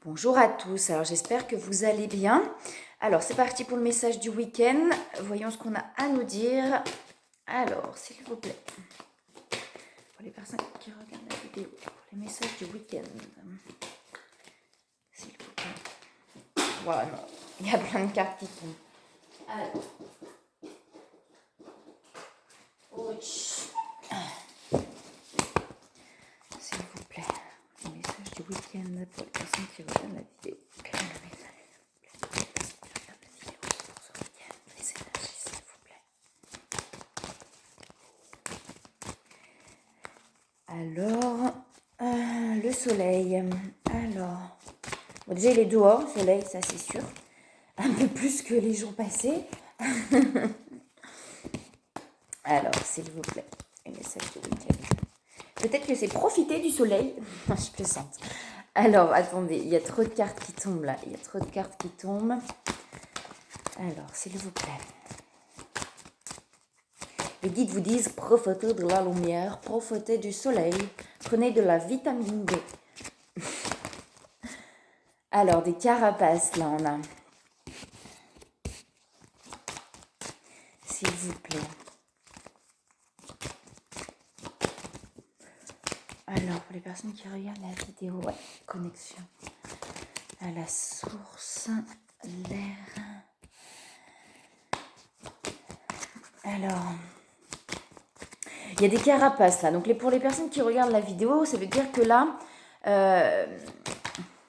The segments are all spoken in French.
Bonjour à tous, alors j'espère que vous allez bien. Alors c'est parti pour le message du week-end. Voyons ce qu'on a à nous dire. Alors, s'il vous plaît, pour les personnes qui regardent la vidéo, pour les messages du week-end, s'il vous plaît. Voilà, non, il y a plein de cartes qui tombent. Alors, s'il vous plaît, les messages du week-end pour les personnes qui regardent la vidéo. Quel est le message? Alors, le soleil. Alors, bon, déjà il est dehors, le soleil, ça c'est sûr. Un peu plus que les jours passés. Alors, s'il vous plaît, le message du week-end. Peut-être que c'est profiter du soleil. Je plaisante. Alors, attendez, il y a trop de cartes qui tombent là. Il y a trop de cartes qui tombent. Alors, s'il vous plaît. Les guides vous disent profitez de la lumière, profitez du soleil, prenez de la vitamine D. Alors, des carapaces, là, on a. S'il vous plaît. Alors, pour les personnes qui regardent la vidéo, ouais, connexion à la source, l'air. Alors, il y a des carapaces là. Donc, pour les personnes qui regardent la vidéo, ça veut dire que là,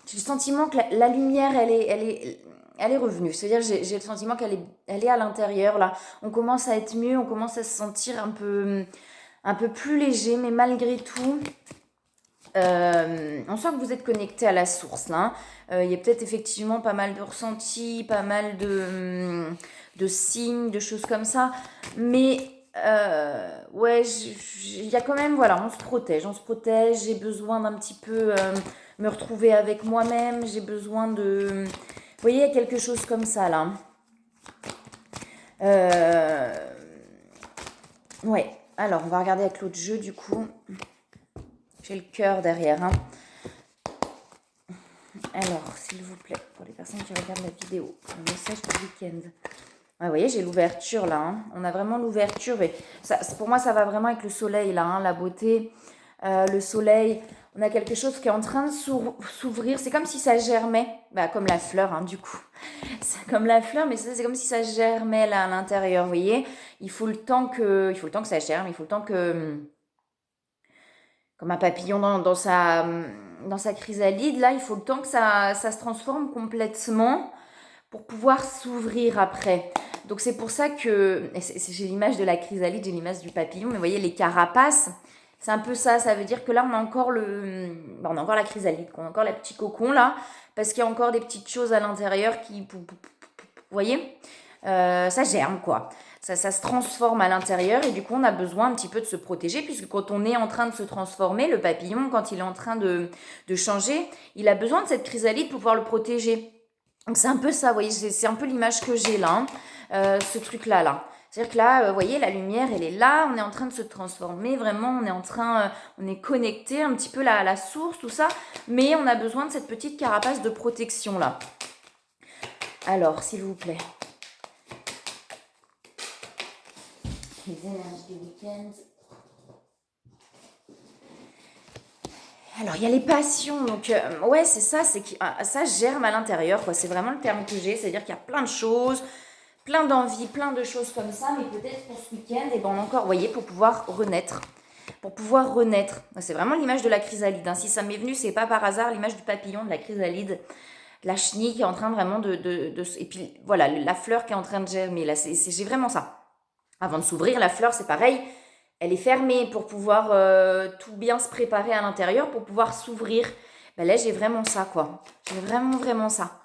j'ai le sentiment que la lumière, elle est revenue. C'est-à-dire, j'ai le sentiment qu'elle est à l'intérieur là. On commence à être mieux, on commence à se sentir un peu plus léger, mais malgré tout, on sent que vous êtes connecté à la source là. Il y a peut-être effectivement pas mal de ressentis, pas mal de signes, de choses comme ça. Mais ouais, il y a quand même, voilà, on se protège. J'ai besoin d'un petit peu me retrouver avec moi-même. J'ai besoin de... Vous voyez, il y a quelque chose comme ça là. Ouais, alors on va regarder avec l'autre jeu du coup. J'ai le cœur derrière. Hein. Alors, s'il vous plaît, pour les personnes qui regardent la vidéo, le message du week-end. Ouais, vous voyez, j'ai l'ouverture là. Hein. On a vraiment l'ouverture. Et ça, pour moi, ça va vraiment avec le soleil là. Hein, la beauté, le soleil. On a quelque chose qui est en train de s'ouvrir. C'est comme si ça germait. Bah, comme la fleur, hein, du coup. C'est comme la fleur, mais c'est comme si ça germait là à l'intérieur. Vous voyez, il faut le temps que ça germe. Il faut le temps que... Comme un papillon dans sa chrysalide, là, il faut le temps que ça se transforme complètement pour pouvoir s'ouvrir après. Donc c'est pour ça que, j'ai l'image de la chrysalide, j'ai l'image du papillon, mais vous voyez les carapaces, c'est un peu ça, ça veut dire que là on a encore on a encore la chrysalide, on a encore le petit cocon là, parce qu'il y a encore des petites choses à l'intérieur qui, vous voyez, ça germe quoi. Ça se transforme à l'intérieur et du coup on a besoin un petit peu de se protéger puisque quand on est en train de se transformer, le papillon, quand il est en train de changer, il a besoin de cette chrysalide pour pouvoir le protéger. Donc c'est un peu ça, vous voyez, c'est un peu l'image que j'ai là, ce truc-là. Là. C'est-à-dire que là, vous voyez, la lumière, elle est là, on est en train de se transformer, vraiment, on est connecté un petit peu à la source, tout ça, mais on a besoin de cette petite carapace de protection là. Alors, s'il vous plaît. Les énergies du week-end. Alors, il y a les passions. Donc, ouais, c'est ça. C'est que ça germe à l'intérieur. Quoi. C'est vraiment le terme que j'ai. C'est-à-dire qu'il y a plein de choses, plein d'envies, plein de choses comme ça. Mais peut-être pour ce week-end, et ben encore, vous voyez, pour pouvoir renaître. Pour pouvoir renaître. C'est vraiment l'image de la chrysalide. Hein. Si ça m'est venu, c'est pas par hasard l'image du papillon, de la chrysalide. La chenille qui est en train vraiment et puis, voilà, la fleur qui est en train de germer. Là, j'ai vraiment ça. Avant de s'ouvrir, la fleur, c'est pareil. Elle est fermée pour pouvoir tout bien se préparer à l'intérieur, pour pouvoir s'ouvrir. Ben là, j'ai vraiment ça, quoi. J'ai vraiment ça.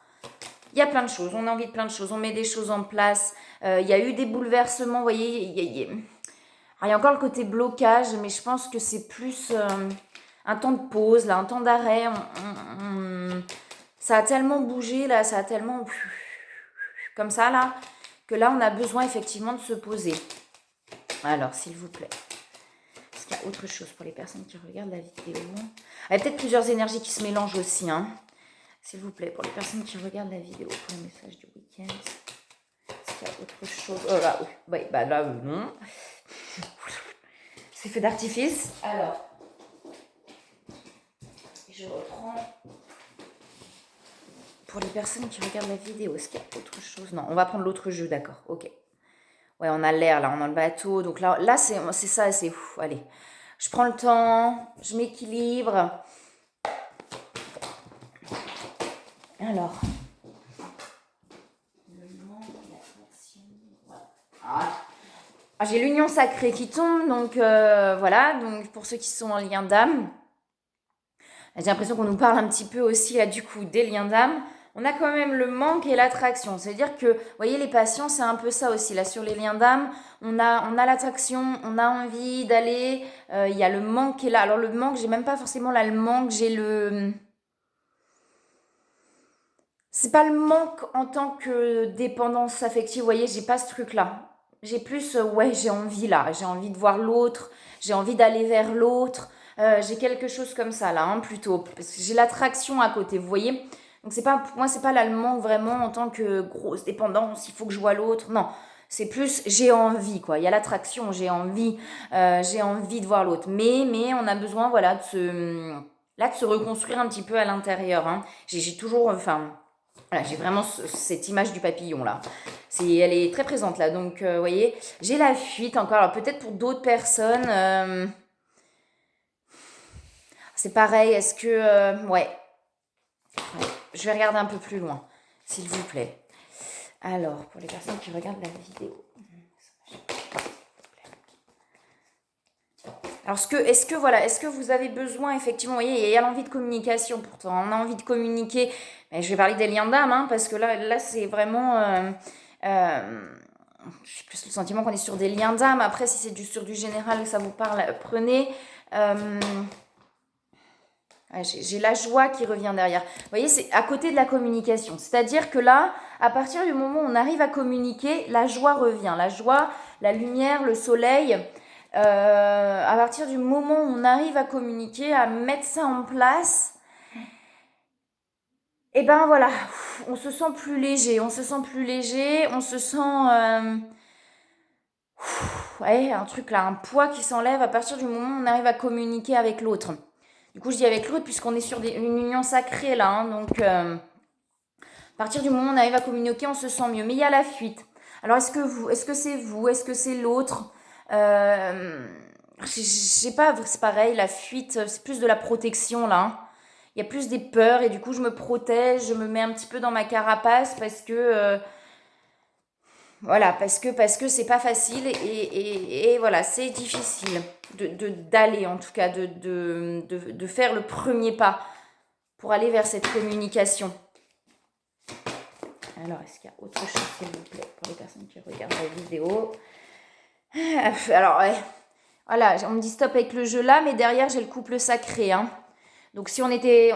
Il y a plein de choses. On a envie de plein de choses. On met des choses en place. Il y a eu des bouleversements. Vous voyez, il y a encore le côté blocage, mais je pense que c'est plus un temps de pause, là, un temps d'arrêt. Ça a tellement bougé, là. Ça a tellement... Comme ça, là. Que là, on a besoin effectivement de se poser. Alors, s'il vous plaît. Est-ce qu'il y a autre chose pour les personnes qui regardent la vidéo? Il y a peut-être plusieurs énergies qui se mélangent aussi. Hein. S'il vous plaît, pour les personnes qui regardent la vidéo, pour le message du week-end. Est-ce qu'il y a autre chose? Oh là, oui, bah là, non. C'est fait d'artifice. Alors, je reprends. Pour les personnes qui regardent la vidéo, est-ce qu'il y a autre chose? Non, on va prendre l'autre jeu, d'accord, ok. Ouais, on a l'air, là, on a le bateau. Donc là c'est ça, c'est ouf. Allez, je prends le temps, je m'équilibre. Alors. Ah, j'ai l'union sacrée qui tombe, donc voilà. Donc pour ceux qui sont en lien d'âme, j'ai l'impression qu'on nous parle un petit peu aussi, là, du coup, des liens d'âme. On a quand même le manque et l'attraction. C'est-à-dire que, vous voyez, les patients, c'est un peu ça aussi. Là, sur les liens d'âme, on a l'attraction, on a envie d'aller. Il y a le manque qui est là. Alors, le manque, j'ai même pas forcément là le manque, j'ai le. C'est pas le manque en tant que dépendance affective, vous voyez, j'ai pas ce truc-là. J'ai plus, ouais, j'ai envie là, j'ai envie de voir l'autre, j'ai envie d'aller vers l'autre. J'ai quelque chose comme ça là, hein, plutôt. Parce que j'ai l'attraction à côté, vous voyez. Donc c'est pas, pour moi, c'est pas là le manque vraiment en tant que grosse dépendance, il faut que je vois l'autre. Non, c'est plus, j'ai envie, quoi. Il y a l'attraction, j'ai envie de voir l'autre. Mais on a besoin, voilà, de se reconstruire un petit peu à l'intérieur, hein. J'ai toujours, enfin. Voilà, j'ai vraiment cette image du papillon là. Elle est très présente là. Donc, vous voyez, j'ai la fuite encore. Alors, peut-être pour d'autres personnes, c'est pareil. Est-ce que. Ouais. Je vais regarder un peu plus loin, s'il vous plaît. Alors, pour les personnes qui regardent la vidéo. Alors, est-ce que vous avez besoin, effectivement, vous voyez, il y a l'envie de communication pourtant. On a envie de communiquer. Mais je vais parler des liens d'âme, hein, parce que là c'est vraiment. J'ai plus le sentiment qu'on est sur des liens d'âme. Après, si c'est sur du général, ça vous parle, prenez. J'ai la joie qui revient derrière. Vous voyez, c'est à côté de la communication. C'est-à-dire que là, à partir du moment où on arrive à communiquer, la joie revient. La joie, la lumière, le soleil. À partir du moment où on arrive à communiquer, à mettre ça en place, et ben voilà, on se sent plus léger, on se sent ouais, un truc là, un poids qui s'enlève à partir du moment où on arrive à communiquer avec l'autre. Du coup, je dis avec l'autre puisqu'on est sur une union sacrée là, hein, donc à partir du moment où on arrive à communiquer, on se sent mieux. Mais il y a la fuite. Alors est-ce que c'est vous, est-ce que c'est l'autre? Je sais pas, c'est pareil, la fuite, c'est plus de la protection là, hein. Il y a plus des peurs et du coup je me protège, je me mets un petit peu dans ma carapace parce que voilà, parce que c'est pas facile et voilà, c'est difficile d'aller en tout cas, de faire le premier pas pour aller vers cette communication. Alors, est-ce qu'il y a autre chose, s'il vous plaît, pour les personnes qui regardent la vidéo? Alors, ouais. Voilà, on me dit stop avec le jeu là, mais derrière j'ai le couple sacré, hein. Donc si on doutait,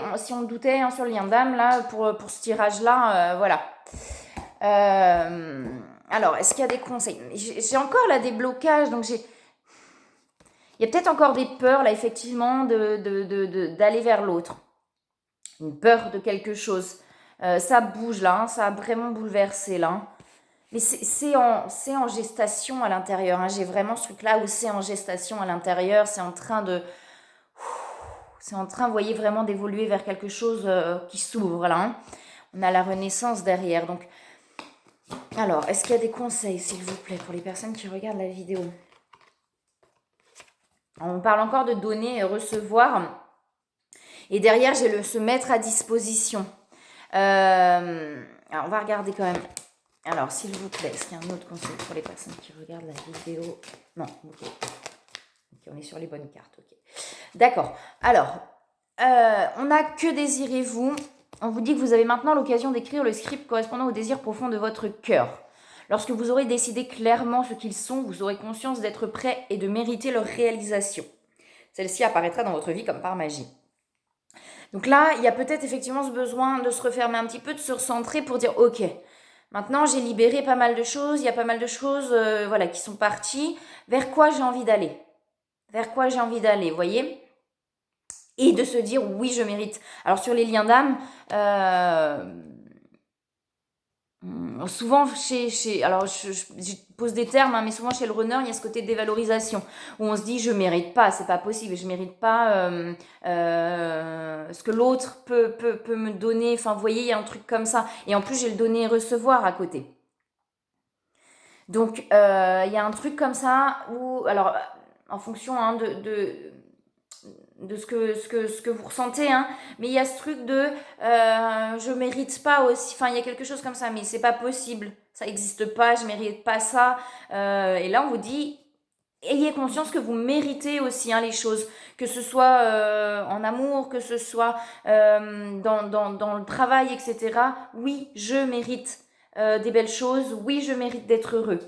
hein, sur le lien d'âme là, pour ce tirage là, voilà. Alors, est-ce qu'il y a des conseils? J'ai encore là des blocages, donc il y a peut-être encore des peurs là, effectivement, d'aller vers l'autre. Une peur de quelque chose. Ça bouge là, hein, ça a vraiment bouleversé là, hein. Mais c'est en gestation à l'intérieur, hein. J'ai vraiment ce truc-là où c'est en gestation à l'intérieur. C'est en train, vous voyez, vraiment d'évoluer vers quelque chose qui s'ouvre là, hein. On a la renaissance derrière. Donc, alors, est-ce qu'il y a des conseils, s'il vous plaît, pour les personnes qui regardent la vidéo? On parle encore de donner et recevoir. Et derrière, j'ai le se mettre à disposition. Alors, on va regarder quand même. Alors, s'il vous plaît, est-ce qu'il y a un autre conseil pour les personnes qui regardent la vidéo? Non, ok. Ok, on est sur les bonnes cartes, ok. D'accord. Alors, on n'a que désirez-vous. On vous dit que vous avez maintenant l'occasion d'écrire le script correspondant au désir profond de votre cœur. Lorsque vous aurez décidé clairement ce qu'ils sont, vous aurez conscience d'être prêt et de mériter leur réalisation. Celle-ci apparaîtra dans votre vie comme par magie. Donc là, il y a peut-être effectivement ce besoin de se refermer un petit peu, de se recentrer pour dire ok, maintenant j'ai libéré pas mal de choses, il y a pas mal de choses voilà, qui sont parties. Vers quoi j'ai envie d'aller? Vers quoi j'ai envie d'aller, vous voyez? et de se dire oui, je mérite. Alors sur les liens d'âme, souvent alors je pose des termes, hein, mais souvent chez le runner, il y a ce côté de dévalorisation où on se dit je mérite pas, c'est pas possible, je mérite pas ce que l'autre peut me donner. Enfin, vous voyez, il y a un truc comme ça. Et en plus, j'ai le donner et recevoir à côté. Donc, il y a un truc comme ça où, alors, en fonction hein, de ce que vous ressentez, hein, mais il y a ce truc de je mérite pas aussi, enfin, il y a quelque chose comme ça, mais c'est pas possible, ça n'existe pas, je mérite pas ça. Et là, on vous dit, ayez conscience que vous méritez aussi hein, les choses, que ce soit en amour, que ce soit dans le travail, etc. Oui, je mérite des belles choses, oui, je mérite d'être heureux.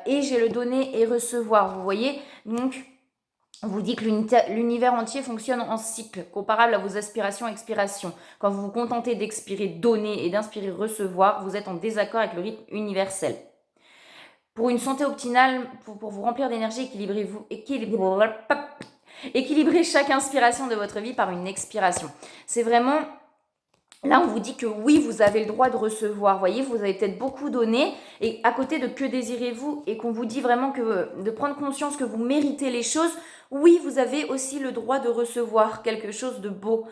Et j'ai le donner et recevoir, vous voyez. Donc, on vous dit que l'univers entier fonctionne en cycle, comparable à vos aspirations et expirations. Quand vous vous contentez d'expirer, donner et d'inspirer, recevoir, vous êtes en désaccord avec le rythme universel. Pour une santé optimale, pour vous remplir d'énergie, équilibrez chaque inspiration de votre vie par une expiration. C'est vraiment... Là, on vous dit que oui, vous avez le droit de recevoir. Vous voyez, vous avez peut-être beaucoup donné. Et à côté de que désirez-vous, et qu'on vous dit vraiment que de prendre conscience que vous méritez les choses, oui, vous avez aussi le droit de recevoir quelque chose de beau.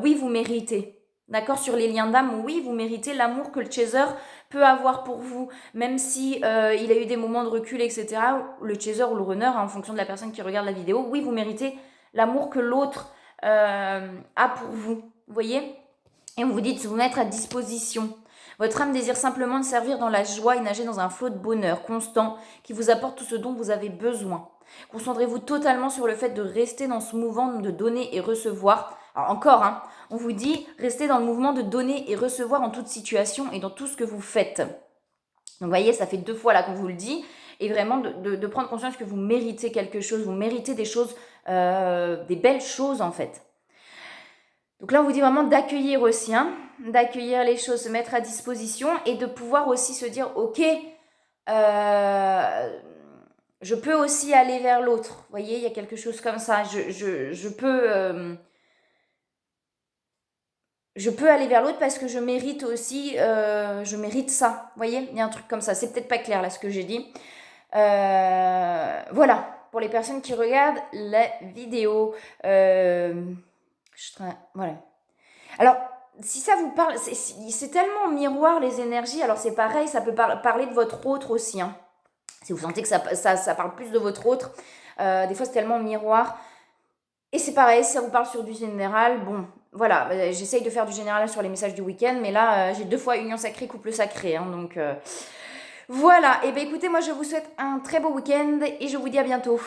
Oui, vous méritez. D'accord? Sur les liens d'âme, oui, vous méritez l'amour que le chaser peut avoir pour vous. Même si il a eu des moments de recul, etc. Le chaser ou le runner, hein, en fonction de la personne qui regarde la vidéo, oui, vous méritez l'amour que l'autre a pour vous. Vous voyez? Et on vous dit de vous mettre à disposition. Votre âme désire simplement de servir dans la joie et nager dans un flot de bonheur constant qui vous apporte tout ce dont vous avez besoin. Concentrez-vous totalement sur le fait de rester dans ce mouvement de donner et recevoir. Alors encore, hein, on vous dit restez dans le mouvement de donner et recevoir en toute situation et dans tout ce que vous faites. Donc vous voyez, ça fait 2 fois là qu'on vous le dit. Et vraiment de prendre conscience que vous méritez quelque chose, vous méritez des choses, des belles choses en fait. Donc là, on vous dit vraiment d'accueillir aussi, hein, d'accueillir les choses, se mettre à disposition et de pouvoir aussi se dire, ok, je peux aussi aller vers l'autre. Vous voyez, il y a quelque chose comme ça. Je peux aller vers l'autre parce que je mérite aussi, je mérite ça. Vous voyez, il y a un truc comme ça. C'est peut-être pas clair là ce que j'ai dit. Voilà, pour les personnes qui regardent la vidéo. Voilà. Alors, si ça vous parle, c'est tellement miroir les énergies. Alors c'est pareil, ça peut parler de votre autre aussi. Hein. Si vous sentez que ça parle plus de votre autre, des fois c'est tellement miroir. Et c'est pareil, si ça vous parle sur du général, bon, voilà, j'essaye de faire du général sur les messages du week-end, mais là j'ai 2 fois union sacrée, couple sacré. Hein, donc voilà, et bien écoutez, moi je vous souhaite un très beau week-end et je vous dis à bientôt.